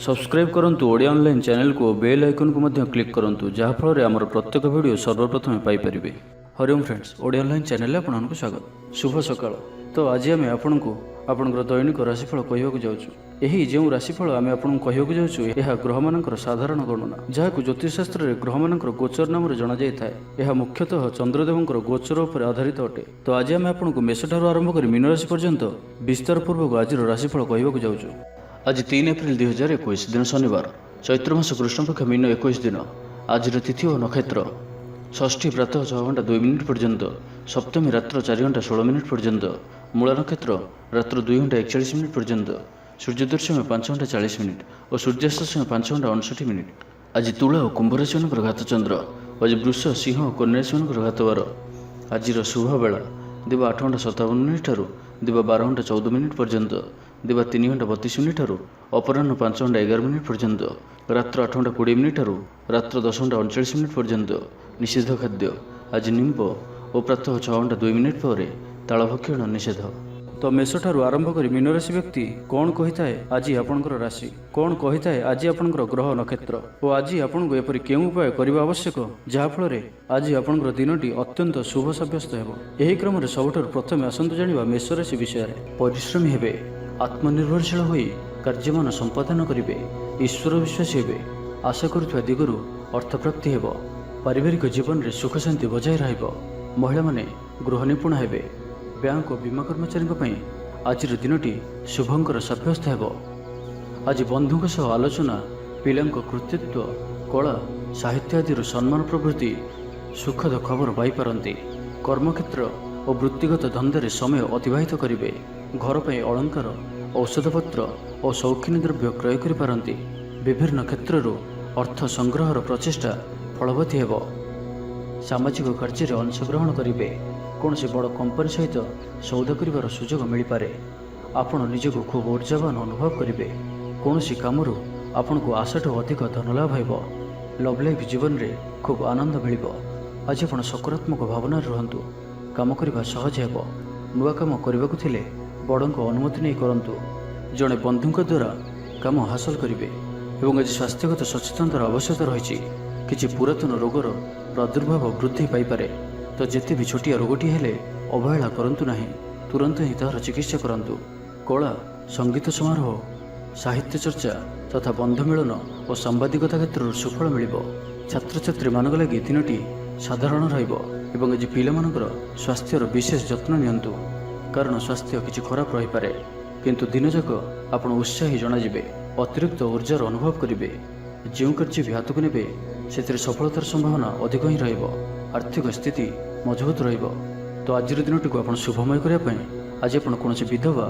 Subscribe करंतु Odia online channel को bell icon को मध्य क्लिक करंतु जहाँ फल आमर प्रत्येक वीडियो सर्वप्रथम Piper. Hariom friends, Odia online channel आपको स्वागत। शुभ सकाळ। तो आज आम आपको आपंकर दैनिक राशिफल कहवाक जाऊँ। यही जो राशिफल आम आपको कहवाक जाऊँ यह ग्रह मानकर साधारण गणना जहाँ ज्योतिषशास्त्र में ग्रह मानकर गोचर नाम जना जाए। यह मुख्यतः चंद्रदेवंकर गोचर उपर आधारित अटे। तो आज आम आपको मेष ठारू आरंभ कर मीन राशि पर्यंत विस्तार पूर्वक आज राशिफल कहवाक जाऊँ। आज 3 एप्रिल 2021 दिन शनिवार, चैत्र मास कृष्णपक्ष मीन 21 दिन। आज तिथि और नक्षत्र षष्ठी प्रातः 6 घंटा 2 मिनिट पर्यंत, सप्तमी रात्र 4 घंटा 16 मिनिट पर्यंत, मूला नक्षत्र रात्र 2 घंटा 41 मिनिट पर्यंत, सूर्योदय समय 5 घंटा 40 मिनिट और सूर्यास्त समय 5 घंटा 59 मिनिट। आज तुला और कुंभ राशि घात चंद्र, आज वृष सिंह और कन्या राशि घात वार। आज शुभ बेला दिवा 8 घंटा 57 मिनिट ठारू दिवा 12 घंटा 14 मिनिट पर्यंत, दिवा 3 घंटा 32 मिनिट ठारू अपराह्न 5 घंटा 11 मिनिट पर्यंत, रात्र 8 घंटा 20 मिनिट ठारू रात्र 10 घंटा 39 मिनिट पर्यंत। निषिद्ध खाद्य आज निंब और प्रातः 6 घंटा 2 मिनिट पर ताल भक्षण निषेध। तो मेष ठारू आरंभ कर मीन राशि व्यक्ति कौन कही है आज आपंकर राशि, कौन कही है आज आपंकर ग्रह नक्षत्र और आज आपको एपरी केउं उपाय करने आवश्यक जहाँफल आज आपंकर दिनटी अत्यंत शुभ सब्यस्त हो। यही क्रम में सबुठार प्रथम आसतु जाना मेष राशि विषय। परिश्रमी हेबे, आत्मनिर्भरशील होई कार्यमान संपादन करेंगे, ईश्वर विश्वासी हेबे, आशा करुवा दिगरु अर्थप्राप्ति हेब, पारिवारिक जीवन में सुख शांति बजाय रहिब, महिला माने गृह निपुण हेबे, बैंक और बीमा कर्मचारी आज दिनटी शुभंकर सब्यस्त हेब। आज बंधुओं सह आलोचना, पिला कृतित्व, कला, साहित्य आदि सम्मान प्रभृति सुखद खबर पाइपारती। कर्मक्षेत्र और वृत्तिगत धंदे समय अतिबाहित करेंगे, घर पर अलंकार, औषधपत्र और शौखिनी द्रव्य क्रय करिपारंती। विभिन्न क्षेत्रରୁ अर्थ संग्रहर प्रचेष्टा फलवती हेब। सामाजिक कार्य में अंशग्रहण करेंगे, कौन से बड़ कंपनी सहित सौदा कर सुजोग मिल पारे। आपण निजक खूब ऊर्जावान अनुभव करेंगे, कौन सी कमर आपण को आशाठू अधिक धन लाभ हो। लव लाइफ जीवन में खूब आनंद मिल। आज आप सकारात्मक भावना रुहतु, काम करने सहज हो। नुआ कम करने को थिले बड़ अनुमति नहीं करंतु। जड़े बंधु द्वारा काम हासिल करेंगे और आज स्वास्थ्यगत सचेतनतार आवश्यकता रही। किसी पुरातन रोगर प्रादुर्भाव वृद्धि पाइपे, तो जिते भी छोटिया रोगटी हेले अवहेला करंतु नहीं, तुरंत ही तार चिकित्सा करंतु। कला, संगीत समारोह, साहित्य चर्चा तथा बंधु मिलन और सांबादिकता क्षेत्र में सुफल मिल। छात्र छात्री मान लगी दिनटी साधारण रही। आज पिलामानकर स्वास्थ्यर विशेष जत्न नियंतु, कारण स्वास्थ्य किसी खराब रही पारे, किंतु दिन जाक आप उत्साही जनाजे, अतिरिक्त ऊर्जार अनुभव करेंगे। जो कार्य भी हाथ को नेबे से सफलतार संभावना अधिक ही रहिब। आर्थिक स्थिति मजबूत रहिब। तो आज दिनटी को आप शुभमय करने आज आप कौन विधवा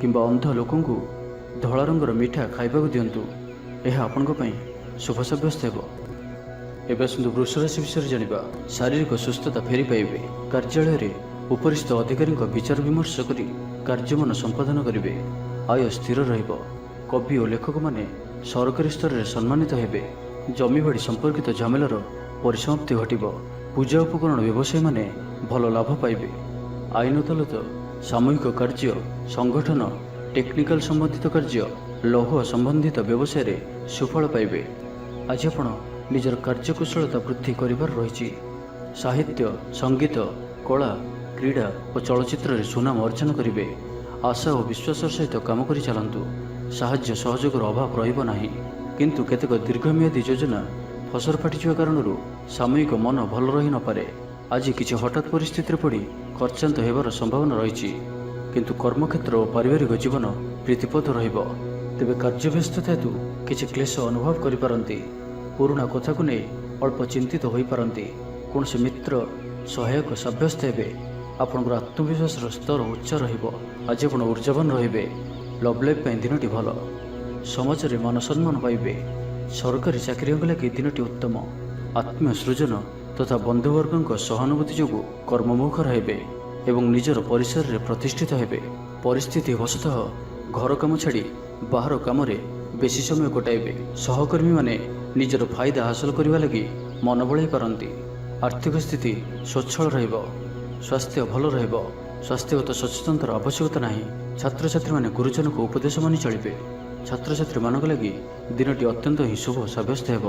किंबा अंध लोक धला रंगर मिठा खाइबा दिंतु, यह आपण शुभ सब्यस्त हो। एवं सुंदर वृष राशि विषय जाना। शारीरिक सुस्थता फेरी पाइबे, कार्यालय में उपरिस्थ अधिकारी विचार विमर्श कर कार्यमान संपादन करेंगे, आय स्थिर रहिब। कवि और लेखक माने सरकारी स्तर में सम्मानित हेबे, जमीबाड़ी संपर्कित झमेलार परिसमाप्ति घटिब। पूजा उपकरण व्यवसायी माने भल लाभ पाइबे। आईन अदालत, सामूहिक कार्य, संगठन, टेक्निकल संबंधित कार्य, लौह संबंधित व्यवसाय में सुफल पाइबे। आज आपण निजर कार्यकुशलता वृद्धि करिबार रही। साहित्य, संगीत, कला, क्रीड़ा और चलचित्र सुनाम अर्जन करेंगे। आशा और विश्वास सहित काम कर चलतु। साहाय्य सहयोगर अभाव रहिब नाही, किंतु केतेक दीर्घमियादी योजना फसर फाटी कारण सामयिक मन भल रही न पारे। आज किसी हठात परिस्थिति पड़ी खर्चांत होबार संभावना रही, किंतु कर्मक्षेत्र और पारिवारिक जीवन प्रीतिपद रहिब। तेबे कार्यव्यस्तता हेतु किसी क्लेश अनुभव करिपारंती। पुराणा कथा को नहीं अल्प चिंतित हो पारंती। कौन से मित्र सहायक सब्यस्त हेबे, आपनकर आत्मविश्वास स्तर उच्च रहिब। आज आप ऊर्जावान रहिबे। लव लाइफ दिनटी भल। समाज में मान सम्मान पाइबे। सरकारी चाकरी लगी दिनटी उत्तम। आत्मीय सृजन तथा बंधुवर्ग सहानुभूति जो कर्ममुखर हेबे एवं निजर परिसर में प्रतिष्ठित हेबे। परिस्थिति वशतः घर काम छाड़ी बाहर काम बेसी समय कटाइबे। सहकर्मी माने निजर फायदा हासिल करने लगी मन बड़ाई करती। आर्थिक स्थिति स्वच्छल रहिब। स्वास्थ्य भल रहिब। स्वास्थ्यगत सचेतनतार आवश्यकता नहीं। छात्र छात्री माने गुरुजन को उपदेश मानि चलिबे। ଛାତ୍ରଛାତ୍ରୀମାନଙ୍କ ଲାଗି ଦିନଟି ଅତ୍ୟନ୍ତ ହିଁ ଶୁଭ ସାବ୍ୟସ୍ତ ହେବ।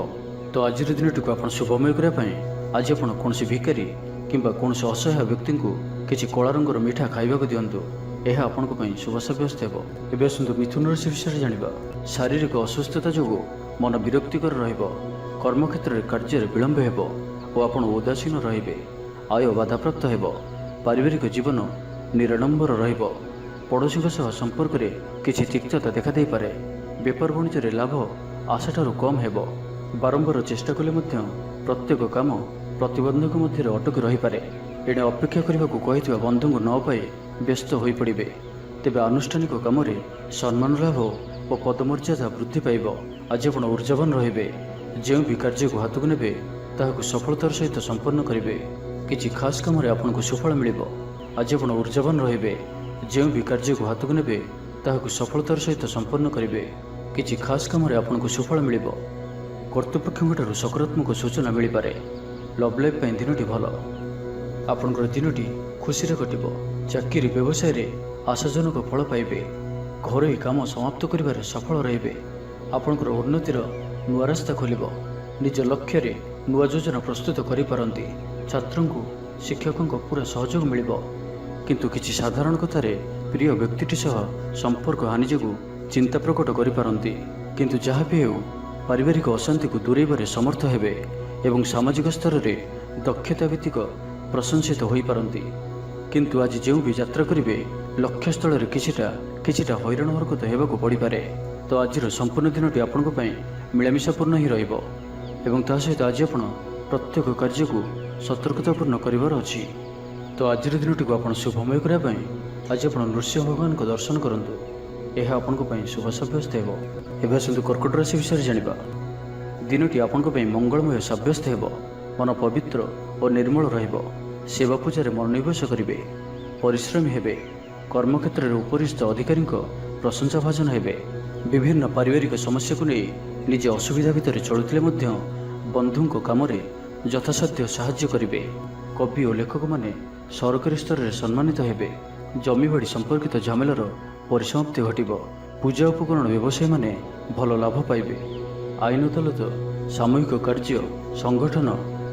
ତ ଆଜିର ଦିନଟିକୁ ଆପଣ ଶୁଭମୟ କରିବା ପାଇଁ ଆଜି ଆପଣ କୌଣସି ଭିକାରୀ କିମ୍ବା କୌଣସି ଅସହାୟ ବ୍ୟକ୍ତିଙ୍କୁ କିଛି କଳା ରଙ୍ଗର ମିଠା ଖାଇବାକୁ ଦିଅନ୍ତୁ। ଏହା ଆପଣଙ୍କ ପାଇଁ ଶୁଭ ସାବ୍ୟସ୍ତ ହେବ। ଏବେ ଆସନ୍ତୁ ମିଥୁନ ରାଶି ବିଷୟରେ ଜାଣିବା। ଶାରୀରିକ ଅସୁସ୍ଥତା ଯୋଗୁଁ ମନ ବିରକ୍ତିକର ରହିବ। କର୍ମକ୍ଷେତ୍ରରେ କାର୍ଯ୍ୟରେ ବିଳମ୍ବ ହେବ ଓ ଆପଣ ଉଦାସୀନ ରହିବେ। ଆୟ ବାଧାପ୍ରାପ୍ତ ହେବ। ପାରିବାରିକ ଜୀବନ ନିରାଡମ୍ବର ରହିବ। ପଡ଼ୋଶୀଙ୍କ ସହ ସମ୍ପର୍କରେ କିଛି ତିକ୍ତତା ଦେଖାଦେଇପାରେ। ବେପାର ବାଣିଜ୍ୟରେ ଲାଭ ଆଶାଠାରୁ କମ୍ ହେବ। ବାରମ୍ବାର ଚେଷ୍ଟା କଲେ ମଧ୍ୟ ପ୍ରତ୍ୟେକ କାମ ପ୍ରତିବନ୍ଧକ ମଧ୍ୟରେ ଅଟକି ରହିପାରେ। ଏଣେ ଅପେକ୍ଷା କରିବାକୁ କହିଥିବା ବନ୍ଧୁଙ୍କୁ ନ ପାଇ ବ୍ୟସ୍ତ ହୋଇପଡ଼ିବେ। ତେବେ ଆନୁଷ୍ଠାନିକ କାମରେ ସମ୍ମାନ ଲାଭ ଓ ପଦମର୍ଯ୍ୟାଦା ବୃଦ୍ଧି ପାଇବ। ଆଜି ଆପଣ ଊର୍ଜାବାନ ରହିବେ। ଯେଉଁ ବି କାର୍ଯ୍ୟକୁ ହାତକୁ ନେବେ ତାହାକୁ ସଫଳତାର ସହିତ ସମ୍ପନ୍ନ କରିବେ। କିଛି ଖାସ୍ କାମରେ ଆପଣଙ୍କୁ ସୁଫଳ ମିଳିବ। ଆଜି ଆପଣ ଊର୍ଜାବାନ ରହିବେ। ଯେଉଁ ବି କାର୍ଯ୍ୟକୁ ହାତକୁ ନେବେ ତାହାକୁ ସଫଳତାର ସହିତ ସମ୍ପନ୍ନ କରିବେ। କିଛି ଖାସ୍ କାମରେ ଆପଣଙ୍କୁ ସୁଫଳ ମିଳିବ। କର୍ତ୍ତୃପକ୍ଷଙ୍କଠାରୁ ସକାରାତ୍ମକ ସୂଚନା ମିଳିପାରେ। ଲଭ୍ ଲାଇଫ୍ ପାଇଁ ଦିନଟି ଭଲ। ଆପଣଙ୍କର ଦିନଟି ଖୁସିରେ କଟିବ। ଚାକିରି ବ୍ୟବସାୟରେ ଆଶାଜନକ ଫଳ ପାଇବେ। ଘରୋଇ କାମ ସମାପ୍ତ କରିବାରେ ସଫଳ ରହିବେ। ଆପଣଙ୍କର ଉନ୍ନତିର ନୂଆ ରାସ୍ତା ଖୋଲିବ। ନିଜ ଲକ୍ଷ୍ୟରେ ନୂଆ ଯୋଜନା ପ୍ରସ୍ତୁତ କରିପାରନ୍ତି। ଛାତ୍ରଙ୍କୁ ଶିକ୍ଷକଙ୍କ ପୁରା ସହଯୋଗ ମିଳିବ। କିନ୍ତୁ କିଛି ସାଧାରଣ କଥାରେ ପ୍ରିୟ ବ୍ୟକ୍ତିଟି ସହ ସମ୍ପର୍କ ହାନି ଯୋଗୁଁ ଚିନ୍ତା ପ୍ରକଟ କରିପାରନ୍ତି। କିନ୍ତୁ ଯାହା ବି ହେଉ ପାରିବାରିକ ଅଶାନ୍ତିକୁ ଦୂରେଇବାରେ ସମର୍ଥ ହେବେ ଏବଂ ସାମାଜିକ ସ୍ତରରେ ଦକ୍ଷତା ଭିତ୍ତିକ ପ୍ରଶଂସିତ ହୋଇପାରନ୍ତି। କିନ୍ତୁ ଆଜି ଯେଉଁ ବି ଯାତ୍ରା କରିବେ ଲକ୍ଷ୍ୟସ୍ଥଳରେ କିଛିଟା ହଇରାଣ ହରକତ ହେବାକୁ ପଡ଼ିପାରେ। ତ ଆଜିର ସମ୍ପୂର୍ଣ୍ଣ ଦିନଟି ଆପଣଙ୍କ ପାଇଁ ମିଳାମିଶାପୂର୍ଣ୍ଣ ହିଁ ରହିବ ଏବଂ ତା ସହିତ ଆଜି ଆପଣ ପ୍ରତ୍ୟେକ କାର୍ଯ୍ୟକୁ ସତର୍କତାପୂର୍ଣ୍ଣ କରିବାର ଅଛି। ତ ଆଜିର ଦିନଟିକୁ ଆପଣ ଶୁଭମୟ କରିବା ପାଇଁ ଆଜି ଆପଣ ନୃସିଂହ ଭଗବାନଙ୍କ ଦର୍ଶନ କରନ୍ତୁ। ଏହା ଆପଣଙ୍କ ପାଇଁ ଶୁଭ ସାବ୍ୟସ୍ତ ହେବ। ଏବେ ଆସନ୍ତୁ କର୍କଟ ରାଶି ବିଷୟରେ ଜାଣିବା। ଦିନଟି ଆପଣଙ୍କ ପାଇଁ ମଙ୍ଗଳମୟ ସାବ୍ୟସ୍ତ ହେବ। ମନ ପବିତ୍ର ଓ ନିର୍ମଳ ରହିବ। ସେବା ପୂଜାରେ ମନୋନିବେଶ କରିବେ। ପରିଶ୍ରମୀ ହେବେ। କର୍ମକ୍ଷେତ୍ରରେ ଉପରିସ୍ଥ ଅଧିକାରୀଙ୍କ ପ୍ରଶଂସାଭାଜନ ହେବେ। ବିଭିନ୍ନ ପାରିବାରିକ ସମସ୍ୟାକୁ ନେଇ ନିଜେ ଅସୁବିଧା ଭିତରେ ଚଳୁଥିଲେ ମଧ୍ୟ ବନ୍ଧୁଙ୍କ କାମରେ ଯଥାସାଧ୍ୟ ସାହାଯ୍ୟ କରିବେ। କବି ଓ ଲେଖକମାନେ ସରକାରୀ ସ୍ତରରେ ସମ୍ମାନିତ ହେବେ। ଜମିବାଡ଼ି ସମ୍ପର୍କିତ ଝାମେଲାର ପରିସମାପ୍ତି ଘଟିବ। ପୂଜା ଉପକରଣ ବ୍ୟବସାୟୀମାନେ ଭଲ ଲାଭ ପାଇବେ। ଆଇନ ଅଦାଲତ, ସାମୂହିକ କାର୍ଯ୍ୟ, ସଂଗଠନ,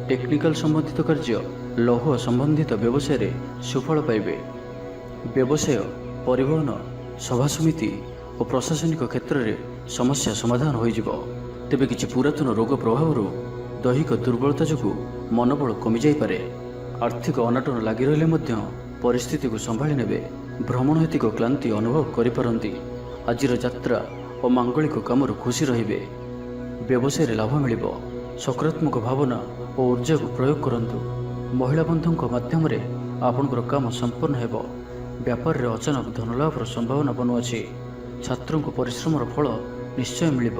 ଟେକ୍ନିକାଲ ସମ୍ବନ୍ଧିତ କାର୍ଯ୍ୟ, ଲୌହ ସମ୍ବନ୍ଧିତ ବ୍ୟବସାୟରେ ସୁଫଳ ପାଇବେ। ବ୍ୟବସାୟ, ପରିବହନ, ସଭାସମିତି ଓ ପ୍ରଶାସନିକ କ୍ଷେତ୍ରରେ ସମସ୍ୟା ସମାଧାନ ହୋଇଯିବ। ତେବେ କିଛି ପୁରାତନ ରୋଗ ପ୍ରଭାବରୁ ଦୈହିକ ଦୁର୍ବଳତା ଯୋଗୁଁ ମନୋବଳ କମିଯାଇପାରେ। ଆର୍ଥିକ ଅନାଟନ ଲାଗି ରହିଲେ ମଧ୍ୟ ପରିସ୍ଥିତିକୁ ସମ୍ଭାଳି ନେବେ। ଭ୍ରମଣ ହେତିକ କ୍ଳାନ୍ତି ଅନୁଭବ କରିପାରନ୍ତି। ଆଜିର ଯାତ୍ରା ଓ ମାଙ୍ଗଳିକ କାମରୁ ଖୁସି ରହିବେ। ବ୍ୟବସାୟରେ ଲାଭ ମିଳିବ। ସକାରାତ୍ମକ ଭାବନା ଓ ଊର୍ଜାକୁ ପ୍ରୟୋଗ କରନ୍ତୁ। ମହିଳା ବନ୍ଧୁଙ୍କ ମାଧ୍ୟମରେ ଆପଣଙ୍କର କାମ ସମ୍ପନ୍ନ ହେବ। ବ୍ୟାପାରରେ ଅଚାନକ ଧନଲାଭର ସମ୍ଭାବନା ବନୁଅଛି। ଛାତ୍ରଙ୍କୁ ପରିଶ୍ରମର ଫଳ ନିଶ୍ଚୟ ମିଳିବ।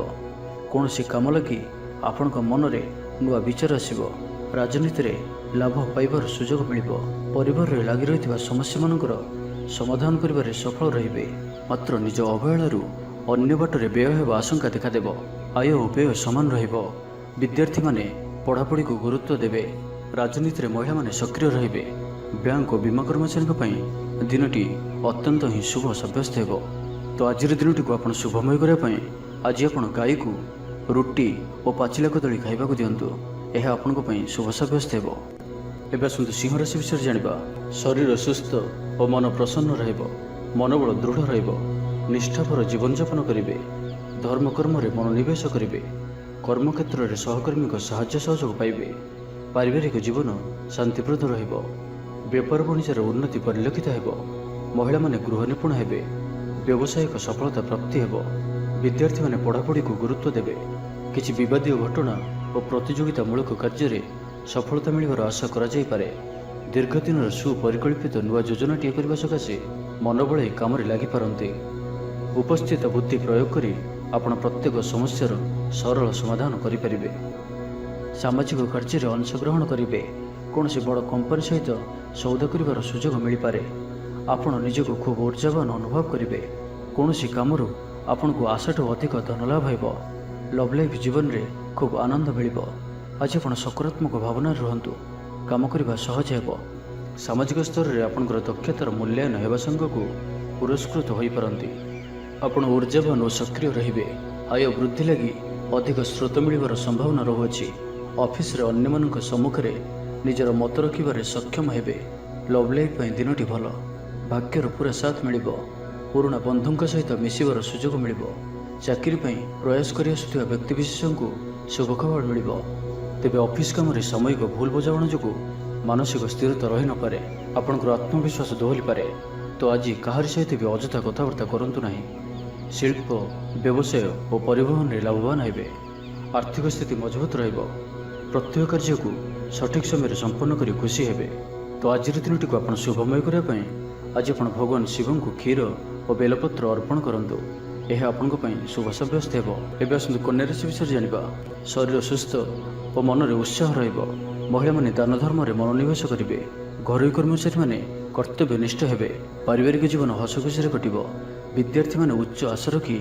କୌଣସି କାମ ଲାଗି ଆପଣଙ୍କ ମନରେ ନୂଆ ବିଚାର ଆସିବ। ରାଜନୀତିରେ ଲାଭ ପାଇବାର ସୁଯୋଗ ମିଳିବ। ପରିବାରରେ ଲାଗି ରହିଥିବା ସମସ୍ୟାମାନଙ୍କର ସମାଧାନ କରିବାରେ ସଫଳ ରହିବେ। ମାତ୍ର ନିଜ ଅବହେଳାରୁ ଅନ୍ୟ ବାଟରେ ବ୍ୟୟ ହେବା ଆଶଙ୍କା ଦେଖାଦେବ। ଆୟ ଓ ବ୍ୟୟ ସମାନ ରହିବ। ବିଦ୍ୟାର୍ଥୀମାନେ ପଢ଼ାପଢ଼ିକୁ ଗୁରୁତ୍ୱ ଦେବେ। ରାଜନୀତିରେ ମହିଳାମାନେ ସକ୍ରିୟ ରହିବେ। ବ୍ୟାଙ୍କ ଓ ବୀମା କର୍ମଚାରୀଙ୍କ ପାଇଁ ଦିନଟି ଅତ୍ୟନ୍ତ ହିଁ ଶୁଭ ସାବ୍ୟସ୍ତ ହେବ। ତ ଆଜିର ଦିନଟିକୁ ଆପଣ ଶୁଭମୟ କରିବା ପାଇଁ ଆଜି ଆପଣ ଗାଈକୁ ରୁଟି ଓ ପାଚିଲା କଦଳୀ ଖାଇବାକୁ ଦିଅନ୍ତୁ। ଏହା ଆପଣଙ୍କ ପାଇଁ ଶୁଭ ସାବ୍ୟସ୍ତ ହେବ। ଏବେ ଆସନ୍ତୁ ସିଂହ ରାଶି ବିଷୟରେ ଜାଣିବା। ଶରୀର ସୁସ୍ଥ ଓ ମନ ପ୍ରସନ୍ନ ରହିବ। ମନୋବଳ ଦୃଢ଼ ରହିବ। ନିଷ୍ଠାପର ଜୀବନଯାପନ କରିବେ। ଧର୍ମକର୍ମରେ ମନୋନିବେଶ କରିବେ। କର୍ମକ୍ଷେତ୍ରରେ ସହକର୍ମୀଙ୍କ ସାହାଯ୍ୟ ସହଯୋଗ ପାଇବେ। ପାରିବାରିକ ଜୀବନ ଶାନ୍ତିପ୍ରଦ ରହିବ। ବେପାର ବାଣିଜ୍ୟର ଉନ୍ନତି ପରିଲକ୍ଷିତ ହେବ। ମହିଳାମାନେ ଗୃହ ନିପୁଣ ହେବେ। ବ୍ୟବସାୟିକ ସଫଳତା ପ୍ରାପ୍ତି ହେବ। ବିଦ୍ୟାର୍ଥୀମାନେ ପଢ଼ାପଢ଼ିକୁ ଗୁରୁତ୍ୱ ଦେବେ। କିଛି ବିବାଦୀୟ ଘଟଣା ଓ ପ୍ରତିଯୋଗିତାମୂଳକ କାର୍ଯ୍ୟରେ ସଫଳତା ମିଳିବାର ଆଶା କରାଯାଇପାରେ। ଦୀର୍ଘଦିନର ସୁପରିକଳ୍ପିତ ନୂଆ ଯୋଜନାଟିଏ କରିବା ସକାଶେ ମନ ବଳାଇ କାମରେ ଲାଗିପାରନ୍ତି। ଉପସ୍ଥିତ ବୁଦ୍ଧି ପ୍ରୟୋଗ କରି ଆପଣ ପ୍ରତ୍ୟେକ ସମସ୍ୟାର ସରଳ ସମାଧାନ କରିପାରିବେ। ସାମାଜିକ କାର୍ଯ୍ୟରେ ଅଂଶଗ୍ରହଣ କରିବେ। କୌଣସି ବଡ଼ କମ୍ପାନୀ ସହିତ ସୌଦା କରିବାର ସୁଯୋଗ ମିଳିପାରେ। ଆପଣ ନିଜକୁ ଖୁବ୍ ଊର୍ଜାବାନ ଅନୁଭବ କରିବେ। କୌଣସି କାମରୁ ଆପଣଙ୍କୁ ଆଶାଠୁ ଅଧିକ ଧନଲାଭ ହେବ। ଲଭ୍ ଲାଇଫ୍ ଜୀବନରେ ଖୁବ୍ ଆନନ୍ଦ ମିଳିବ। ଆଜି ଆପଣ ସକାରାତ୍ମକ ଭାବନାରେ ରୁହନ୍ତୁ। କାମ କରିବା ସହଜ ହେବ। ସାମାଜିକ ସ୍ତରରେ ଆପଣଙ୍କର ଦକ୍ଷତାର ମୂଲ୍ୟାୟନ ହେବା ସାଙ୍ଗକୁ ପୁରସ୍କୃତ ହୋଇପାରନ୍ତି। ଆପଣ ऊर्जावान और सक्रिय रहिबे। आय वृद्धि लगी अधिक स्रोत मिलिबार संभावना रहुअछि। ऑफिस रे अन्य मानक सम्मुख रे निजर मत रखिबारे सक्षम हेबे। लव लाइफ पई दिनटी भलो। भाग्यर पूरा साथ मिलिबो। पुराना बंधुंक सहित मिसिबार सुजोग मिलिबो। चाकरी पई प्रयास करि आसुथिबा व्यक्तिविशेषଙ୍କୁ शुभ खबर मिलिबो। तेबे ऑफिस काम रे सामयिक भूल बुझामण जोगु मानसिक स्थिरता रहि न पारे। आपनकर आत्मविश्वास दोहली पारे। तो आज काहारि सहित भी अजथा कथबार्ता करंतु नाही। शिल्प, व्यवसाय और परिवहन रे लाभवान हेबे। आर्थिक स्थिति मजबूत रहिबो। प्रत्येक कार्य को सठिक समय संपन्न करी खुशी हेबे। तो आज दिनटी को आपण शुभमय करिया पई आज आपण भगवान शिव को क्षीर और बेलपत्र अर्पण करंतु। यह आपण शुभ सब्यस्त हेबो। एबे आसंतु कन्या राशि विषय जानिबा। शरीर सुस्थ और मन रे उत्साह रहिबो। महिला माने दान धर्म रे मनोनिवेश करिवे। घरोई कर्मचारी माने कर्तव्यनिष्ठ हेबे। पारिवारिक जीवन हसखुशी रे कटिबो। विद्यार्थी माने उच्च आशा रखी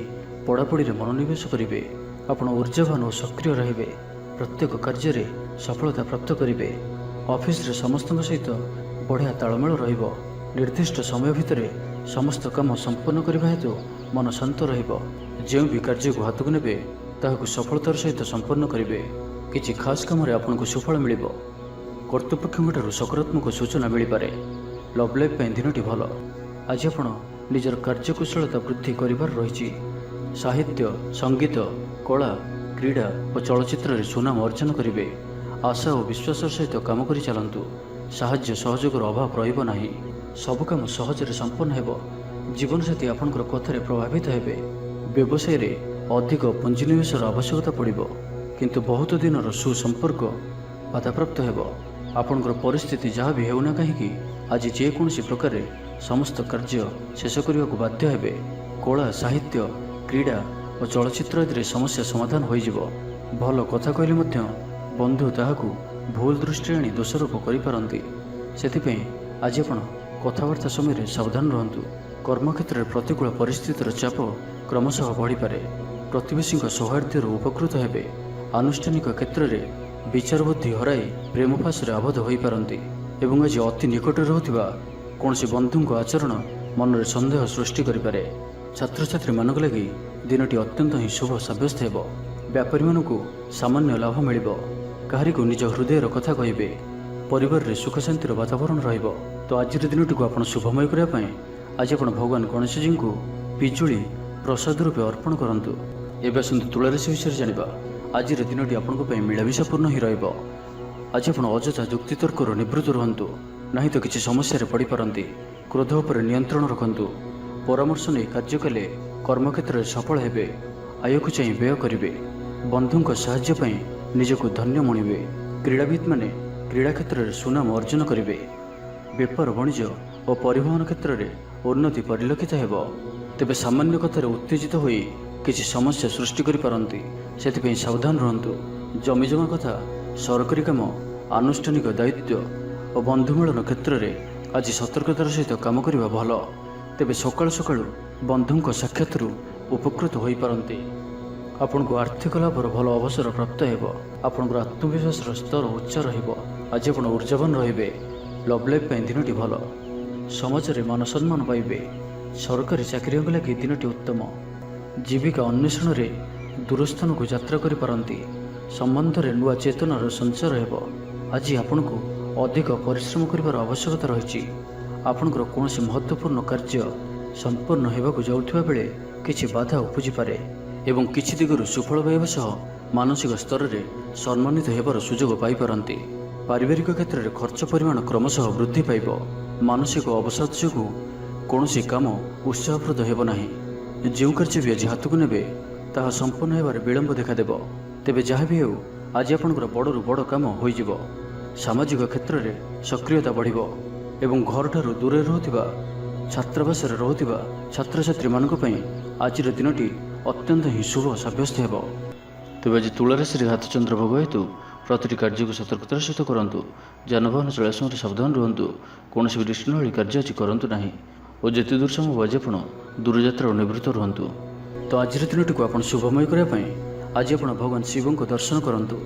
पढ़ापढ़ी रे मनोनिवेश करिवे। आपण ऊर्जावान और सक्रिय रहिबे। प्रत्येक कार्य रे सफलता प्राप्त करिवे। ऑफिस रे समस्त सहित बढ़िया तालमेल रहिबो। निर्दिष्ट समय भितर समस्त काम संपन्न करबा हेतु मन शांत रहिबो। जेउ भी कार्य को हाथ को नेबे ताहाकु सफलतार सहित संपन्न करिवे। किछि खास काम रे आपनको सुफल मिलिबो। कर्तृपक्षठारु सकारात्मक सूचना मिल पारे। लव लाइफ पई दिनटी भलो। आज आपण निजर कार्यकुशलता वृद्धि करिबार रहिछि। साहित्य, संगीत, कला, क्रीड़ा और चलचित्र रे सुनाम अर्जन करिवे। आशा और विश्वास सहित काम करि चलंतु। साहाय्य सहयोगर अभाव रहिबो नाही। सब काम सहज रे संपन्न हेबो। जीवन साथी आपनकर कथारे प्रभावित हेबे। व्यवसाय रे अधिक पुंजीनिवेशर आवश्यकता पड़िबो। किंतु बहुत दिनर सुसंपर्क बाधाप्राप्त हेबो। आपनकर परिस्थिति जहाँ भी हेउना कहीं आज जेकोसी प्रकार समस्त कार्य शेष करने को बाध्य हेबे। कला, साहित्य, क्रीड़ा और चलचित्र आदि समस्या समाधान हो जिवो। भल कथा कहले मध्य बंधु ताहाकु भूल दृष्टि आनी दोषारोप करिपारंती। सेथिपई आज आपण कथाबार्ता समय सावधान रहंतु। कर्मक्षेत्र में प्रतिकूल परिस्थितिर चाप क्रमशः बढ़ी पारे। प्रतिवेशी सौहार्द्य उपकृत हेबे। आनुष्ठानिक क्षेत्र में विचार बुद्धि हराई प्रेम फास आबद्ध हो पारती। एवं आज अति निकट रहूथिबा कौनसी बंधुंक आचरण मन में संदेह सृष्टि करिपारे। छात्र छात्री मानक लगी दिनटी अत्यंत ही शुभ सब्यस्त हेबो। व्यापारी मानकु सामान्य लाभ मिलिबो। काहारी को निज हृदयर कथा कहिबे। परिवार रे सुख शांतिर वातावरण रहिबो। तो आज दिनटी को आपण शुभमय करिया पई आज आपण भगवान गणेश जी को पिजुली प्रसाद रूपे अर्पण करंतु। एबे आसंतु तुला राशि विषय जानिबा। आज दिनटी आपण मिलामिशापूर्ण ही रहिबो। आज आपण अजथा जुक्तितर्कर निवृत्त रहंतु। नहीं तो किसी समस्या रे पड़ी पारंती। क्रोध उपर नियंत्रण रखंतु। परामर्श नहीं कार्य कले कर्मक्षेत्र में सफल हेबे। आय को चाहिए व्यय करिवे। बंधुंक साहाय्य पई निजको धन्य मणिबे। क्रीड़ाविद माने क्रीड़ा क्षेत्र में सुनाम अर्जन करिवे। व्यापार वाणिज्य और परिवहन क्षेत्र में उन्नति परिलक्षित हेबो। तेबे सामान्य कथार उत्तेजित होई किसी समस्या सृष्टि करि पारंती। सेथिपई सावधान रहंतु। जमीजमा कथा, सरकारी काम, आनुष्ठानिक दायित्व और बंधुमेलन क्षेत्र में आज सतर्कतार सहित काम करबा भलो। तेबे सकाळु सकाळु बंधुंक साक्षातरू उपकृत होई पारंती। आपनको आर्थिक लाभर भल अवसर प्राप्त हेबो। आपनकर आत्मविश्वास स्तर उच्च रहिबो। आज आपण ऊर्जावान रहिबे। लव लाइफ पई दिनटी भलो। समाज रे मान सम्मान पाइबे। सरकारी चाकरी लगी दिनटी उत्तम। जीविका अन्वेषण रे दूरस्थान को यात्रा करि पारंती। संबंध रे नुआ चेतनार संचार हेबो। आज आपनको अधिक परिश्रम करिवार आवश्यकता रहिछि। आपनकर कोनोसी महत्वपूर्ण कार्य संपन्न हेबाकु जाउथिबा बेले किछि बाधा उपजि पारे एवं किछि दिगरु सुफल पाइबा सह मानसिक स्तर रे सम्मानित हेबार सुजोग पाई पारंती। पारिवारिक क्षेत्र में खर्च परिमाण क्रमशः वृद्धि पाइब। मानसिक अवसाद जोगु कोनोसी काम उत्साहप्रद हेबो नाही। जो कार्य भी आज हाथ को नेबे ताहा संपन्न हेबार विलंब देखादेब। तेबे जहाँ भी हेउ आज आपनकर बड़रू बड़ काम होई जिवो। सामाजिक क्षेत्र में सक्रियता बढ़िबो एवं घर ठारू दूरे रहुथिबा छात्रावास रहुथिबा छात्र छात्री मानक पई आज दिनटी अत्यंत ही शुभ सब्यस्त हेबो। तेबे आज तुला राशि हाथ चंद्र भोग हेतु प्रतिटी कार्य को सतर्कतार सहित करंतु। जानवाहन चलवा समय सावधान रुहंतु। कौनसी भी दृष्टिनली कार्य आज करंतु नाही और जेते दूर संभव आज आपण दूरयात्रा निवृत्त रुहंतु। तो आज दिनटी को आपण शुभमय करिया पई आज आपण भगवान शिव को दर्शन करंतु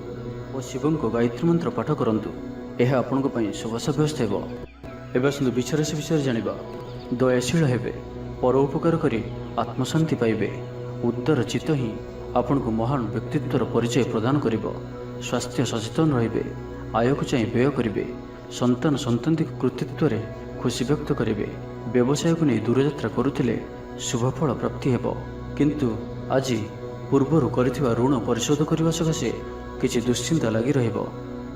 और शिव को गायत्री मंत्र पाठ करंतु। यह आपनको पई शुभ सब्यस्त हेबो। एबे आसंतु बिछराशि विषय जानिबा। दयाशील हेबे। ପର ଉପକାର କରି ଆତ୍ମଶାନ୍ତି ପାଇବେ। ଉଦାର ଚିତ୍ତ ହିଁ ଆପଣଙ୍କୁ ମହାନ ବ୍ୟକ୍ତିତ୍ୱର ପରିଚୟ ପ୍ରଦାନ କରିବ। ସ୍ୱାସ୍ଥ୍ୟ ସଚେତନ ରହିବେ, ଆୟକୁ ଚାହିଁ ବ୍ୟୟ କରିବେ, ସନ୍ତାନ ସନ୍ତତିଙ୍କ କୃତିତ୍ୱରେ ଖୁସି ବ୍ୟକ୍ତ କରିବେ। ବ୍ୟବସାୟକୁ ନେଇ ଦୂରଯାତ୍ରା କରୁଥିଲେ ଶୁଭଫଳ ପ୍ରାପ୍ତି ହେବ, କିନ୍ତୁ ଆଜି ପୂର୍ବରୁ କରିଥିବା ଋଣ ପରିଶୋଧ କରିବା ସକାଶେ କିଛି ଦୁଶ୍ଚିନ୍ତା ଲାଗି ରହିବ।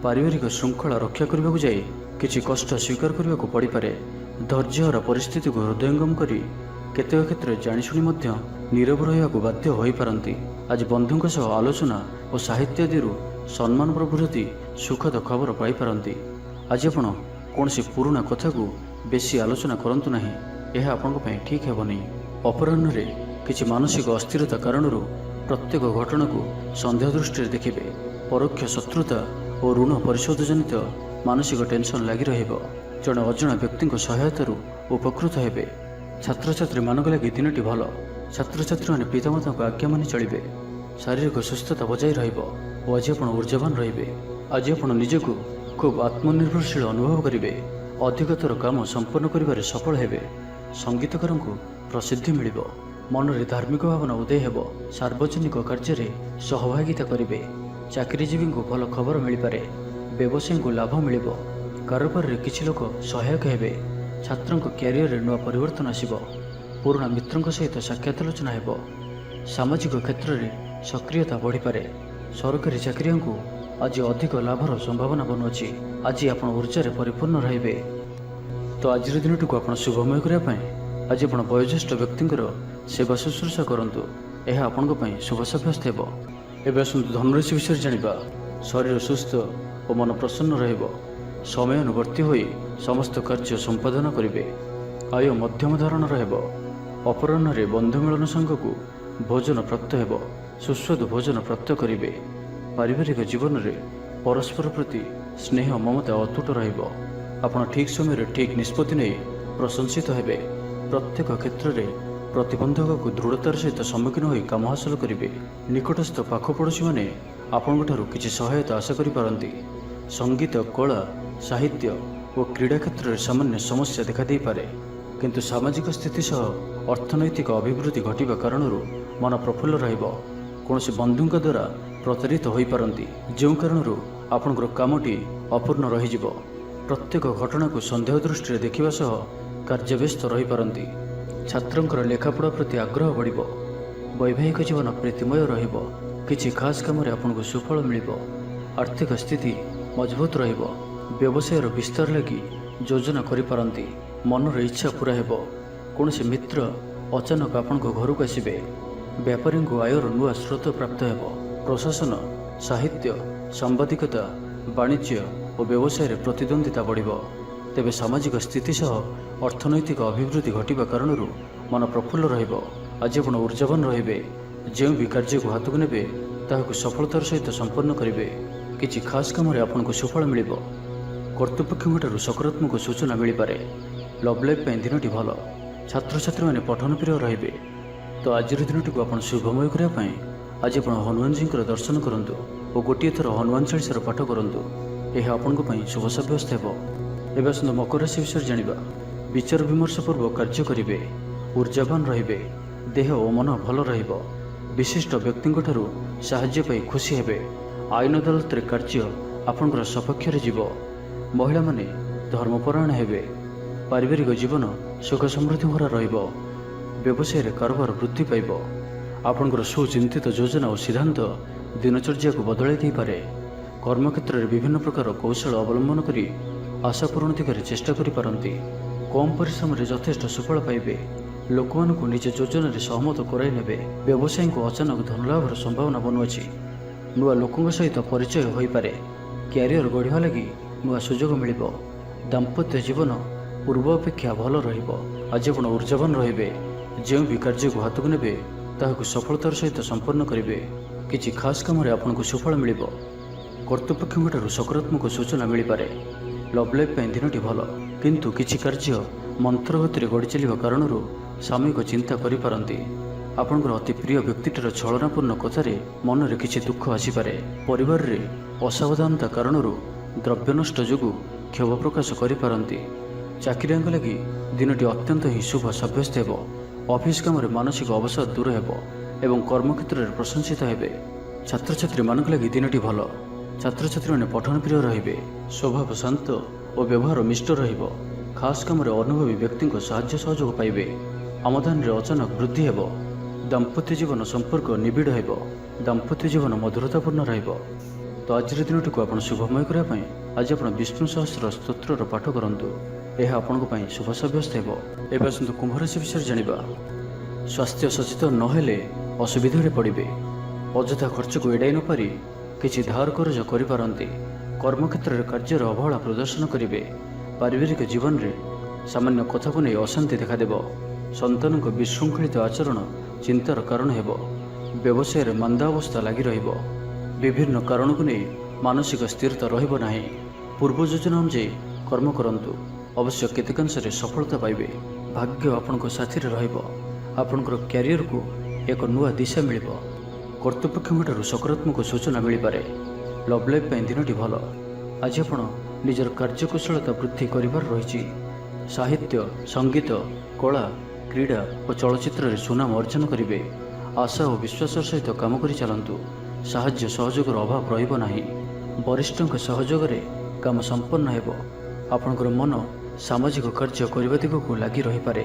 ପାରିବାରିକ ଶୃଙ୍ଖଳା ରକ୍ଷା କରିବାକୁ ଯାଇ କିଛି କଷ୍ଟ ସ୍ୱୀକାର କରିବାକୁ ପଡ଼ିପାରେ। ଧୈର୍ଯ୍ୟହରା ପରିସ୍ଥିତିକୁ ହୃଦୟଙ୍ଗମ କରି କେତେକ କ୍ଷେତ୍ରରେ ଜାଣିଶୁଣି ମଧ୍ୟ ନୀରବ ରହିବାକୁ ବାଧ୍ୟ ହୋଇପାରନ୍ତି। ଆଜି ବନ୍ଧୁଙ୍କ ସହ ଆଲୋଚନା ଓ ସାହିତ୍ୟ ଆଦିରୁ ସମ୍ମାନ ପ୍ରଭୃତି ସୁଖଦ ଖବର ପାଇପାରନ୍ତି। ଆଜି ଆପଣ କୌଣସି ପୁରୁଣା କଥାକୁ ବେଶୀ ଆଲୋଚନା କରନ୍ତୁ ନାହିଁ, ଏହା ଆପଣଙ୍କ ପାଇଁ ଠିକ୍ ହେବନି। ଅପରାହ୍ନରେ କିଛି ମାନସିକ ଅସ୍ଥିରତା କାରଣରୁ ପ୍ରତ୍ୟେକ ଘଟଣାକୁ ସନ୍ଦେହ ଦୃଷ୍ଟିରେ ଦେଖିବେ। ପରୋକ୍ଷ ଶତ୍ରୁତା ଓ ଋଣ ପରିଶୋଧ ଜନିତ ମାନସିକ ଟେନସନ୍ ଲାଗି ରହିବ। ଜଣେ ଅଜଣା ବ୍ୟକ୍ତିଙ୍କ ସହାୟତାରୁ ଉପକୃତ ହେବେ। ଛାତ୍ରଛାତ୍ରୀମାନଙ୍କ ଲାଗି ଦିନଟି ଭଲ। ଛାତ୍ରଛାତ୍ରୀମାନେ ପିତାମାତାଙ୍କ ଆଜ୍ଞା ମାନି ଚଳିବେ। ଶାରୀରିକ ସୁସ୍ଥତା ବଜାୟ ରହିବ ଓ ଆଜି ଆପଣ ଊର୍ଜାବାନ ରହିବେ। ଆଜି ଆପଣ ନିଜକୁ ଖୁବ୍ ଆତ୍ମନିର୍ଭରଶୀଳ ଅନୁଭବ କରିବେ। ଅଧିକତର କାମ ସମ୍ପନ୍ନ କରିବାରେ ସଫଳ ହେବେ। ସଙ୍ଗୀତକାରଙ୍କୁ ପ୍ରସିଦ୍ଧି ମିଳିବ। ମନରେ ଧାର୍ମିକ ଭାବନା ଉଦୟ ହେବ। ସାର୍ବଜନିକ କାର୍ଯ୍ୟରେ ସହଭାଗିତା କରିବେ। ଚାକିରିଜୀବୀଙ୍କୁ ଭଲ ଖବର ମିଳିପାରେ। ବ୍ୟବସାୟୀଙ୍କୁ ଲାଭ ମିଳିବ। କାରବାରରେ କିଛି ଲୋକ ସହାୟକ ହେବେ। ଛାତ୍ରଙ୍କ କ୍ୟାରିୟରରେ ନୂଆ ପରିବର୍ତ୍ତନ ଆସିବ। ପୁରୁଣା ମିତ୍ରଙ୍କ ସହିତ ସାକ୍ଷାତ ଆଲୋଚନା ହେବ। ସାମାଜିକ କ୍ଷେତ୍ରରେ ସକ୍ରିୟତା ବଢ଼ିପାରେ। ସରକାରୀ ଚାକିରିଆଙ୍କୁ ଆଜି ଅଧିକ ଲାଭର ସମ୍ଭାବନା ବନୁଅଛି। ଆଜି ଆପଣ ଊର୍ଜାରେ ପରିପୂର୍ଣ୍ଣ ରହିବେ। ତ ଆଜିର ଦିନଟିକୁ ଆପଣ ଶୁଭମୟ କରିବା ପାଇଁ ଆଜି ଆପଣ ବୟୋଜ୍ୟେଷ୍ଠ ବ୍ୟକ୍ତିଙ୍କର ସେବା ଶୁଶ୍ରୂଷା କରନ୍ତୁ। ଏହା ଆପଣଙ୍କ ପାଇଁ ଶୁଭ ସାବ୍ୟସ୍ତ ହେବ। ଏବେ ଆସନ୍ତୁ ଧନୁରାଶି ବିଷୟରେ ଜାଣିବା। ଶରୀର ସୁସ୍ଥ ଓ ମନ ପ୍ରସନ୍ନ ରହିବ। ସମୟାନୁବର୍ତ୍ତୀ ହୋଇ ସମସ୍ତ କାର୍ଯ୍ୟ ସମ୍ପାଦନ କରିବେ। ଆୟ ମଧ୍ୟମ ଧରଣର ହେବ। ଅପରାହ୍ନରେ ବନ୍ଧୁ ମିଳନ ସାଙ୍ଗକୁ ଭୋଜନ ପ୍ରାପ୍ତ ହେବ। ସୁସ୍ୱାଦୁ ଭୋଜନ ପ୍ରାପ୍ତ କରିବେ। ପାରିବାରିକ ଜୀବନରେ ପରସ୍ପର ପ୍ରତି ସ୍ନେହ ମମତା ଅତୁଟ ରହିବ। ଆପଣ ଠିକ୍ ସମୟରେ ଠିକ୍ ନିଷ୍ପତ୍ତି ନେଇ ପ୍ରଶଂସିତ ହେବେ। ପ୍ରତ୍ୟେକ କ୍ଷେତ୍ରରେ ପ୍ରତିବନ୍ଧକକୁ ଦୃଢ଼ତାର ସହିତ ସମ୍ମୁଖୀନ ହୋଇ କାମ ହାସଲ କରିବେ। ନିକଟସ୍ଥ ପାଖ ପଡ଼ୋଶୀମାନେ ଆପଣଙ୍କଠାରୁ କିଛି ସହାୟତା ଆଶା କରିପାରନ୍ତି। ସଙ୍ଗୀତ, କଳା, ସାହିତ୍ୟ ଓ କ୍ରୀଡ଼ା କ୍ଷେତ୍ରରେ ସାମାନ୍ୟ ସମସ୍ୟା ଦେଖାଦେଇପାରେ, କିନ୍ତୁ ସାମାଜିକ ସ୍ଥିତି ସହ ଅର୍ଥନୈତିକ ଅଭିବୃଦ୍ଧି ଘଟିବା କାରଣରୁ ମନ ପ୍ରଫୁଲ୍ଲ ରହିବ। କୌଣସି ବନ୍ଧୁଙ୍କ ଦ୍ୱାରା ପ୍ରତାରିତ ହୋଇପାରନ୍ତି, ଯେଉଁ କାରଣରୁ ଆପଣଙ୍କର କାମଟି ଅପୂର୍ଣ୍ଣ ରହିଯିବ। ପ୍ରତ୍ୟେକ ଘଟଣାକୁ ସନ୍ଦେହ ଦୃଷ୍ଟିରେ ଦେଖିବା ସହ କାର୍ଯ୍ୟବ୍ୟସ୍ତ ରହିପାରନ୍ତି। ଛାତ୍ରଙ୍କର ଲେଖାପଢ଼ା ପ୍ରତି ଆଗ୍ରହ ବଢ଼ିବ। ବୈବାହିକ ଜୀବନ ପ୍ରୀତିମୟ ରହିବ। କିଛି ଖାସ୍ କାମରେ ଆପଣଙ୍କୁ ସୁଫଳ ମିଳିବ। ଆର୍ଥିକ ସ୍ଥିତି ମଜବୁତ ରହିବ। ବ୍ୟବସାୟର ବିସ୍ତାର ଲାଗି ଯୋଜନା କରିପାରନ୍ତି। ମନର ଇଚ୍ଛା ପୂରା ହେବ। କୌଣସି ମିତ୍ର ଅଚାନକ ଆପଣଙ୍କ ଘରକୁ ଆସିବେ। ବେପାରୀଙ୍କୁ ଆୟର ନୂଆ ସ୍ରୋତ ପ୍ରାପ୍ତ ହେବ। ପ୍ରଶାସନ, ସାହିତ୍ୟ, ସାମ୍ବାଦିକତା, ବାଣିଜ୍ୟ ଓ ବ୍ୟବସାୟରେ ପ୍ରତିଦ୍ୱନ୍ଦ୍ୱିତା ବଢ଼ିବ। ତେବେ ସାମାଜିକ ସ୍ଥିତି ସହ ଅର୍ଥନୈତିକ ଅଭିବୃଦ୍ଧି ଘଟିବା କାରଣରୁ ମନ ପ୍ରଫୁଲ୍ଲ ରହିବ। ଆଜି ଆପଣ ଊର୍ଜାବାନ ରହିବେ। ଯେଉଁ ବି କାର୍ଯ୍ୟକୁ ହାତକୁ ନେବେ ତାହାକୁ ସଫଳତାର ସହିତ ସମ୍ପନ୍ନ କରିବେ। କିଛି ଖାସ୍ କାମରେ ଆପଣଙ୍କୁ ସୁଫଳ ମିଳିବ। କର୍ତ୍ତୃପକ୍ଷଙ୍କଠାରୁ ସକାରାତ୍ମକ ସୂଚନା ମିଳିପାରେ। ଲଭ୍ ଲାଇଫ୍ ପାଇଁ ଦିନଟି ଭଲ। ଛାତ୍ରଛାତ୍ରୀମାନେ ପଠନପ୍ରିୟ ରହିବେ। ତ ଆଜିର ଦିନଟିକୁ ଆପଣ ଶୁଭମୟ କରିବା ପାଇଁ ଆଜି ଆପଣ ହନୁମାନଜୀଙ୍କର ଦର୍ଶନ କରନ୍ତୁ ଓ ଗୋଟିଏ ଥର ହନୁମାନ ଚାଳିଶାର ପାଠ କରନ୍ତୁ। ଏହା ଆପଣଙ୍କ ପାଇଁ ଶୁଭ ସାବ୍ୟସ୍ତ ହେବ। ଏବେ ଆସନ୍ତୁ ମକର ରାଶି ବିଷୟରେ ଜାଣିବା। ବିଚାର ବିମର୍ଶ ପୂର୍ବ କାର୍ଯ୍ୟ କରିବେ। ଊର୍ଜାବାନ ରହିବେ। ଦେହ ଓ ମନ ଭଲ ରହିବ। ବିଶିଷ୍ଟ ବ୍ୟକ୍ତିଙ୍କଠାରୁ ସାହାଯ୍ୟ ପାଇ ଖୁସି ହେବେ। ଆଇନ ଅଦାଲତରେ କାର୍ଯ୍ୟ ଆପଣଙ୍କର ସପକ୍ଷରେ ଯିବ। ମହିଳାମାନେ ଧର୍ମପରାୟଣ ହେବେ। ପାରିବାରିକ ଜୀବନ ସୁଖ ସମୃଦ୍ଧି ଭରା ରହିବ। ବ୍ୟବସାୟରେ କାରବାର ବୃଦ୍ଧି ପାଇବ। ଆପଣଙ୍କର ସୁଚିନ୍ତିତ ଯୋଜନା ଓ ସିଦ୍ଧାନ୍ତ ଦିନଚର୍ଯ୍ୟାକୁ ବଦଳାଇ ଦେଇପାରେ। କର୍ମକ୍ଷେତ୍ରରେ ବିଭିନ୍ନ ପ୍ରକାର କୌଶଳ ଅବଲମ୍ବନ କରି ଆଶା ପୂରଣ ଦିଗରେ ଚେଷ୍ଟା କରିପାରନ୍ତି। କମ୍ ପରିଶ୍ରମରେ ଯଥେଷ୍ଟ ସୁଫଳ ପାଇବେ। ଲୋକମାନଙ୍କୁ ନିଜ ଯୋଜନାରେ ସହମତ କରାଇ ନେବେ। ବ୍ୟବସାୟୀଙ୍କୁ ଅଚାନକ ଧନଲାଭର ସମ୍ଭାବନା ବନୁଅଛି। ନୂଆ ଲୋକଙ୍କ ସହିତ ପରିଚୟ ହୋଇପାରେ। କ୍ୟାରିୟର ଗଢ଼ିବା ଲାଗି ନୂଆ ସୁଯୋଗ ମିଳିବ। ଦାମ୍ପତ୍ୟ ଜୀବନ ପୂର୍ବ ଅପେକ୍ଷା ଭଲ ରହିବ। ଆଜି ଆପଣ ଊର୍ଜାବାନ ରହିବେ। ଯେଉଁ ବି କାର୍ଯ୍ୟକୁ ହାତକୁ ନେବେ ତାହାକୁ ସଫଳତାର ସହିତ ସମ୍ପନ୍ନ କରିବେ। କିଛି ଖାସ୍ କାମରେ ଆପଣଙ୍କୁ ସୁଫଳ ମିଳିବ। କର୍ତ୍ତୃପକ୍ଷଙ୍କଠାରୁ ସକାରାତ୍ମକ ସୂଚନା ମିଳିପାରେ। ଲଭ୍ ଲାଇଫ୍ ପାଇଁ ଦିନଟି ଭଲ, କିନ୍ତୁ କିଛି କାର୍ଯ୍ୟ ମନ୍ଥର ଗତିରେ ଗଡ଼ି ଚାଲିବା କାରଣରୁ ସାମୟିକ ଚିନ୍ତା କରିପାରନ୍ତି। ଆପଣଙ୍କର ଅତି ପ୍ରିୟ ବ୍ୟକ୍ତିଟିର ଛଳନାପୂର୍ଣ୍ଣ କଥାରେ ମନରେ କିଛି ଦୁଃଖ ଆସିପାରେ। ପରିବାରରେ ଅସାବଧାନତା କାରଣରୁ ଦ୍ରବ୍ୟ ନଷ୍ଟ ଯୋଗୁଁ କ୍ଷୋଭ ପ୍ରକାଶ କରିପାରନ୍ତି। ଚାକିରିଆଙ୍କ ଲାଗି ଦିନଟି ଅତ୍ୟନ୍ତ ହିଁ ଶୁଭ ସାବ୍ୟସ୍ତ ହେବ। ଅଫିସ କାମରେ ମାନସିକ ଅବସାଦ ଦୂର ହେବ ଏବଂ କର୍ମକ୍ଷେତ୍ରରେ ପ୍ରଶଂସିତ ହେବେ। ଛାତ୍ରଛାତ୍ରୀମାନଙ୍କ ଲାଗି ଦିନଟି ଭଲ। ଛାତ୍ରଛାତ୍ରୀମାନେ ପଠନ ପ୍ରିୟ ରହିବେ। ସ୍ୱଭାବ ଶାନ୍ତ ଓ ବ୍ୟବହାର ମିଷ୍ଟ ରହିବ। ଖାସ୍ କାମରେ ଅନୁଭବୀ ବ୍ୟକ୍ତିଙ୍କ ସାହାଯ୍ୟ ସହଯୋଗ ପାଇବେ। ଆମଦାନୀରେ ଅଚାନକ ବୃଦ୍ଧି ହେବ। ଦାମ୍ପତ୍ୟ ଜୀବନ ସମ୍ପର୍କ ନିବିଡ଼ ହେବ। ଦାମ୍ପତ୍ୟ ଜୀବନ ମଧୁରତାପୂର୍ଣ୍ଣ ରହିବ। ତ ଆଜିର ଦିନଟିକୁ ଆପଣ ଶୁଭମୟ କରିବା ପାଇଁ ଆଜି ଆପଣ ବିଷ୍ଣୁ ସହସ୍ର ସ୍ତୋତ୍ରର ପାଠ କରନ୍ତୁ। ଏହା ଆପଣଙ୍କ ପାଇଁ ଶୁଭ ସାବ୍ୟସ୍ତ ହେବ। ଏବେ ଆସନ୍ତୁ କୁମ୍ଭ ରାଶି ବିଷୟରେ ଜାଣିବା। ସ୍ୱାସ୍ଥ୍ୟ ସଚେତନ ନହେଲେ ଅସୁବିଧାରେ ପଡ଼ିବେ। ଅଯଥା ଖର୍ଚ୍ଚକୁ ଏଡ଼ାଇ ନପାରି କିଛି ଧାର କରଜ କରିପାରନ୍ତି। କର୍ମକ୍ଷେତ୍ରରେ କାର୍ଯ୍ୟର ଅବହେଳା ପ୍ରଦର୍ଶନ କରିବେ। ପାରିବାରିକ ଜୀବନରେ ସାମାନ୍ୟ କଥାକୁ ନେଇ ଅଶାନ୍ତି ଦେଖାଦେବ। ସନ୍ତାନଙ୍କ ବିଶୃଙ୍ଖଳିତ ଆଚରଣ ଚିନ୍ତାର କାରଣ ହେବ। ବ୍ୟବସାୟରେ ମାନ୍ଦା ଅବସ୍ଥା ଲାଗି ରହିବ। ବିଭିନ୍ନ କାରଣକୁ ନେଇ ମାନସିକ ସ୍ଥିରତା ରହିବ ନାହିଁ। ପୂର୍ବ ଯୋଜନା ଅନୁଯାୟୀ କର୍ମ କରନ୍ତୁ। ଅବଶ୍ୟ କେତେକାଂଶରେ ସଫଳତା ପାଇବେ। ଭାଗ୍ୟ ଆପଣଙ୍କ ସାଥିରେ ରହିବ। ଆପଣଙ୍କର କ୍ୟାରିୟରକୁ ଏକ ନୂଆ ଦିଶା ମିଳିବ। କର୍ତ୍ତୃପକ୍ଷଙ୍କଠାରୁ ସକାରାତ୍ମକ ସୂଚନା ମିଳିପାରେ। ଲଭ୍ ଲାଇଫ୍ ପାଇଁ ଦିନଟି ଭଲ। ଆଜି ଆପଣ ନିଜର କାର୍ଯ୍ୟକୁଶଳତା ବୃଦ୍ଧି କରିବାର ରହିଛି। ସାହିତ୍ୟ, ସଙ୍ଗୀତ, କଳା, କ୍ରୀଡ଼ା ଓ ଚଳଚ୍ଚିତ୍ରରେ ସୁନାମ ଅର୍ଜନ କରିବେ। ଆଶା ଓ ବିଶ୍ୱାସର ସହିତ କାମ କରି ଚାଲନ୍ତୁ। ସାହାଯ୍ୟ ସହଯୋଗର ଅଭାବ ରହିବ ନାହିଁ। ବରିଷ୍ଠଙ୍କ ସହଯୋଗରେ କାମ ସମ୍ପନ୍ନ ହେବ। ଆପଣଙ୍କର ମନ ସାମାଜିକ କାର୍ଯ୍ୟ କରିବା ଦିଗକୁ ଲାଗି ରହିପାରେ।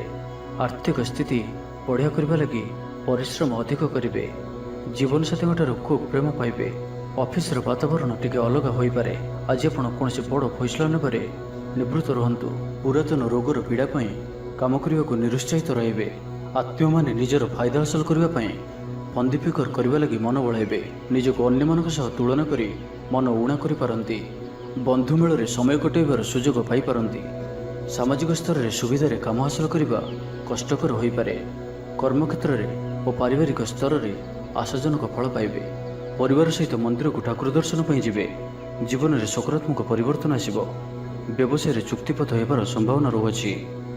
ଆର୍ଥିକ ସ୍ଥିତି ବଢ଼ିଆ କରିବା ଲାଗି ପରିଶ୍ରମ ଅଧିକ କରିବେ। ଜୀବନସାଥୀଙ୍କଠାରୁ ଖୁବ୍ ପ୍ରେମ ପାଇବେ। ଅଫିସର ବାତାବରଣ ଟିକେ ଅଲଗା ହୋଇପାରେ। ଆଜି ଆପଣ କୌଣସି ବଡ଼ ଫଇସଲା ନେବାରେ ନିବୃତ୍ତ ରୁହନ୍ତୁ। ପୁରାତନ ରୋଗର ପୀଡ଼ା ପାଇଁ କାମ କରିବାକୁ ନିରୁତ୍ସାହିତ ରହିବେ। ଆତ୍ମୀୟମାନେ ନିଜର ଫାଇଦା ହାସଲ କରିବା ପାଇଁ ଫନ୍ଦିଫିକର କରିବା ଲାଗି ମନ ବଳାଇବେ। ନିଜକୁ ଅନ୍ୟମାନଙ୍କ ସହ ତୁଳନା କରି ମନ ଊଣା କରିପାରନ୍ତି। ବନ୍ଧୁ ମେଳରେ ସମୟ କଟାଇବାର ସୁଯୋଗ ପାଇପାରନ୍ତି। ସାମାଜିକ ସ୍ତରରେ ସୁବିଧାରେ କାମ ହାସଲ କରିବା କଷ୍ଟକର ହୋଇପାରେ। କର୍ମକ୍ଷେତ୍ରରେ ଓ ପାରିବାରିକ ସ୍ତରରେ ଆଶାଜନକ ଫଳ ପାଇବେ। ପରିବାର ସହିତ ମନ୍ଦିରକୁ ଠାକୁର ଦର୍ଶନ ପାଇଁ ଯିବେ। ଜୀବନରେ ସକାରାତ୍ମକ ପରିବର୍ତ୍ତନ ଆସିବ। ବ୍ୟବସାୟରେ ଚୁକ୍ତିପଥ ହେବାର ସମ୍ଭାବନା ରହୁଅଛି।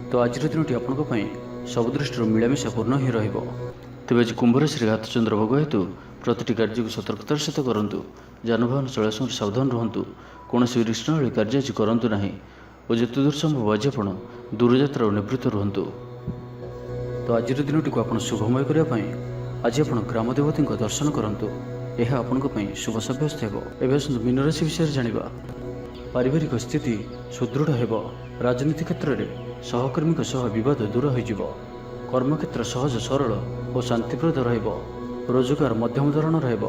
ତ ଆଜିର ଦିନଟି ଆପଣଙ୍କ ପାଇଁ ସବୁ ଦୃଷ୍ଟିରୁ ମିଳାମିଶା ପୂର୍ଣ୍ଣ ହିଁ ରହିବ। ତେବେ ଆଜି କୁମ୍ଭ ରାଶିରେ ଘାତଚନ୍ଦ୍ର ଭୋଗ ହେତୁ ପ୍ରତିଟି କାର୍ଯ୍ୟକୁ ସତର୍କତାର ସହିତ କରନ୍ତୁ। ଯାନବାହନ ଚଳାଚଳରେ ସାବଧାନ ରୁହନ୍ତୁ। କୌଣସି ରିଷ୍ଣଣାଳୀ କାର୍ଯ୍ୟ ଆଜି କରନ୍ତୁ ନାହିଁ ଓ ଯେତେଦୂର ସମ୍ଭବ ଆଜି ଆପଣ ଦୂରଯାତ୍ରାରୁ ନିବୃତ୍ତ ରୁହନ୍ତୁ। ତ ଆଜିର ଦିନଟିକୁ ଆପଣ ଶୁଭମୟ କରିବା ପାଇଁ ଆଜି ଆପଣ ଗ୍ରାମ ଦେବତୀଙ୍କ ଦର୍ଶନ କରନ୍ତୁ। ଏହା ଆପଣଙ୍କ ପାଇଁ ଶୁଭ ସାବ୍ୟସ୍ତ ହେବ। ଏବେ ଆସନ୍ତୁ ମୀନ ରାଶି ବିଷୟରେ ଜାଣିବା। ପାରିବାରିକ ସ୍ଥିତି ସୁଦୃଢ଼ ହେବ। ରାଜନୀତି କ୍ଷେତ୍ରରେ ସହକର୍ମୀଙ୍କ ସହ ବିବାଦ ଦୂର ହୋଇଯିବ। କର୍ମକ୍ଷେତ୍ର ସହଜ ସରଳ ଓ ଶାନ୍ତିପ୍ରଦ ରହିବ। ରୋଜଗାର ମଧ୍ୟମ ଧରଣର ହେବ।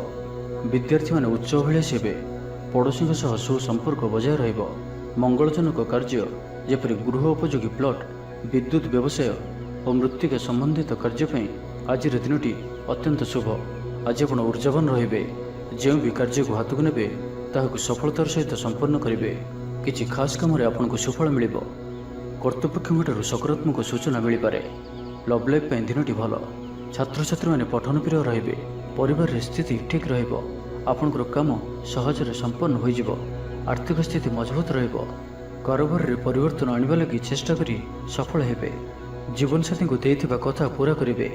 ବିଦ୍ୟାର୍ଥୀମାନେ ଉଚ୍ଚ ଅଭିଳାଷୀ ହେବେ। ପଡ଼ୋଶୀଙ୍କ ସହ ସୁସମ୍ପର୍କ ବଜାୟ ରହିବ। ମଙ୍ଗଳଜନକ କାର୍ଯ୍ୟ ଯେପରି ଗୃହ ଉପଯୋଗୀ ପ୍ଲଟ୍, ବିଦ୍ୟୁତ୍ ବ୍ୟବସାୟ ଓ ମୃତ୍ତିକା ସମ୍ବନ୍ଧିତ କାର୍ଯ୍ୟ ପାଇଁ ଆଜିର ଦିନଟି ଅତ୍ୟନ୍ତ ଶୁଭ। ଆଜି ଆପଣ ଊର୍ଜାବାନ ରହିବେ। ଯେଉଁ ବି କାର୍ଯ୍ୟକୁ ହାତକୁ ନେବେ ତାହାକୁ ସଫଳତାର ସହିତ ସମ୍ପନ୍ନ କରିବେ। କିଛି ଖାସ୍ କାମରେ ଆପଣଙ୍କୁ ସୁଫଳ ମିଳିବ। କର୍ତ୍ତୃପକ୍ଷଙ୍କଠାରୁ ସକାରାତ୍ମକ ସୂଚନା ମିଳିପାରେ। ଲଭ୍ ଲାଇଫ୍ ପାଇଁ ଦିନଟି ଭଲ। ଛାତ୍ରଛାତ୍ରୀମାନେ ପଠନ ପ୍ରିୟ ରହିବେ। ପରିବାରରେ ସ୍ଥିତି ଠିକ୍ ରହିବ। ଆପଣଙ୍କର କାମ ସହଜରେ ସମ୍ପନ୍ନ ହୋଇଯିବ। ଆର୍ଥିକ ସ୍ଥିତି ମଜବୁତ ରହିବ। କାରବାରରେ ପରିବର୍ତ୍ତନ ଆଣିବା ଲାଗି ଚେଷ୍ଟା କରି ସଫଳ ହେବେ। ଜୀବନସାଥୀଙ୍କୁ ଦେଇଥିବା କଥା ପୂରା କରିବେ।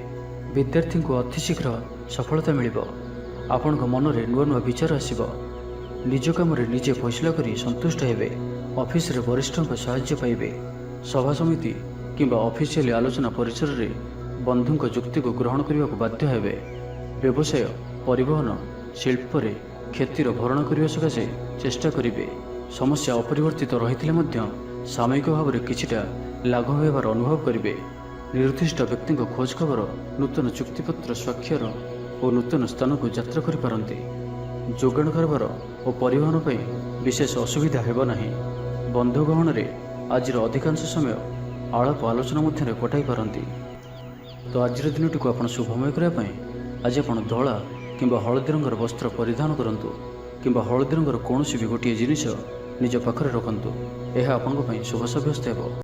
ବିଦ୍ୟାର୍ଥୀଙ୍କୁ ଅତିଶୀଘ୍ର ସଫଳତା ମିଳିବ। ଆପଣଙ୍କ ମନରେ ନୂଆ ନୂଆ ବିଚାର ଆସିବ। ନିଜ କାମରେ ନିଜେ ଫଇସଲା କରି ସନ୍ତୁଷ୍ଟ ହେବେ। ଅଫିସରେ ବରିଷ୍ଠଙ୍କ ସାହାଯ୍ୟ ପାଇବେ। ସଭା ସମିତି କିମ୍ବା ଅଫିସିଆଲି ଆଲୋଚନା ପରିସରରେ ବନ୍ଧୁଙ୍କ ଯୁକ୍ତିକୁ ଗ୍ରହଣ କରିବାକୁ ବାଧ୍ୟ ହେବେ। ବ୍ୟବସାୟ, ପରିବହନ, ଶିଳ୍ପରେ କ୍ଷତିର ଭରଣ କରିବା ସକାଶେ ଚେଷ୍ଟା କରିବେ। ସମସ୍ୟା ଅପରିବର୍ତ୍ତିତ ରହିଥିଲେ ମଧ୍ୟ ସାମୟିକ ଭାବରେ କିଛିଟା ଲାଘବ ହେବାର ଅନୁଭବ କରିବେ। ନିର୍ଦ୍ଦିଷ୍ଟ ବ୍ୟକ୍ତିଙ୍କ ଖୋଜ ଖବର, ନୂତନ ଚୁକ୍ତିପତ୍ର ସ୍ୱାକ୍ଷର ଓ ନୂତନ ସ୍ଥାନକୁ ଯାତ୍ରା କରିପାରନ୍ତି। ଯୋଗାଣ କାରବାର ଓ ପରିବହନ ପାଇଁ ବିଶେଷ ଅସୁବିଧା ହେବ ନାହିଁ। ବନ୍ଧୁ ଗହଣରେ ଆଜିର ଅଧିକାଂଶ ସମୟ ଆଳାପ ଆଲୋଚନା ମଧ୍ୟରେ କଟାଇ ପାରନ୍ତି। ତ ଆଜିର ଦିନଟିକୁ ଆପଣ ଶୁଭମୟ କରିବା ପାଇଁ ଆଜି ଆପଣ ଧଳା କିମ୍ବା ହଳଦୀ ରଙ୍ଗର ବସ୍ତ୍ର ପରିଧାନ କରନ୍ତୁ କିମ୍ବା ହଳଦୀ ରଙ୍ଗର କୌଣସି ବି ଗୋଟିଏ ଜିନିଷ ନିଜ ପାଖରେ ରଖନ୍ତୁ। ଏହା ଆପଣଙ୍କ ପାଇଁ ଶୁଭ ସାବ୍ୟସ୍ତ ହେବ।